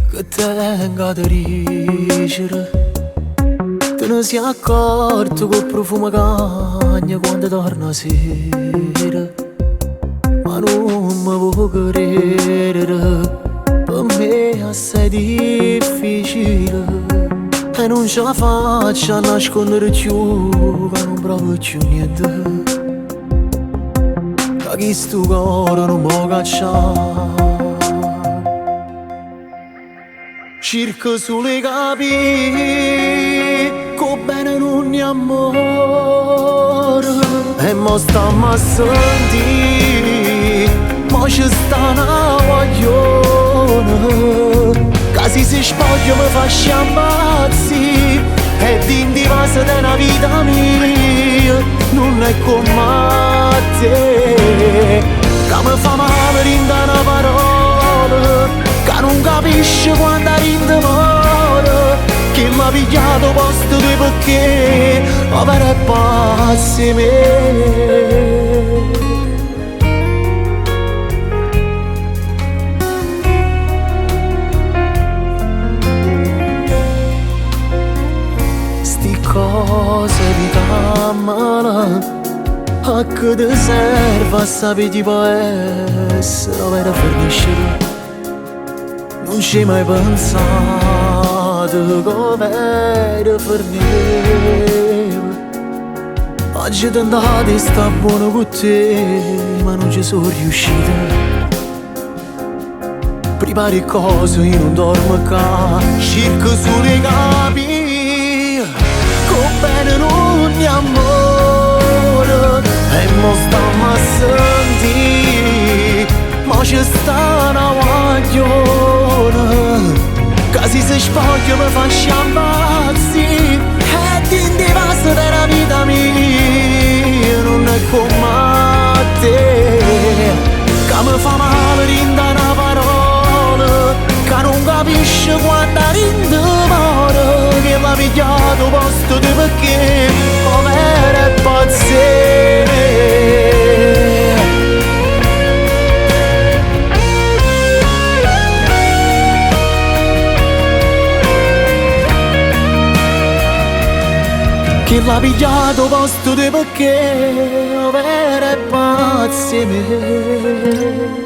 Che tenga da dicere, te ne sei accorto col profumo cagna quando torna sera. Ma non mi può credere, per me è assai difficile. E non ce la faccio a nascondere più, che non provo più niente. Da chi sto cuore non può cacciare. Cerco solo di capire che bene non è amore. E mo stiamo a sentire, mo ci sta una guaglione. Che si spoglia mi fa sciambazzi, e dindi vasa della vita mia non è come te. Che mi fa male rinda una parola, che non capisce quando rinde muore, che mi ha pigliato posto due perché avere passi me. Sti cose di cammala, a che ti serve a sapere ti può essere vera fornisce. Non ci hai mai pensato come era fornire. Oggi tentate sta buono con te, ma non ci sono riuscito. Prepari cose io non dormo qua, cerco solo di capire che bene non è amore. E mo stiamo a sentire, mo ci sta una guaglione. Che si spoglia mi fa sciambazzi, e dindi passa della vita mia non è come te. Che mi fa male rinda una parola, che non capisce quando rinde muore, che mi ha pigliato posto di perché come era pazzesco. Che l'ha pigliato posto di perché avere pazzi me.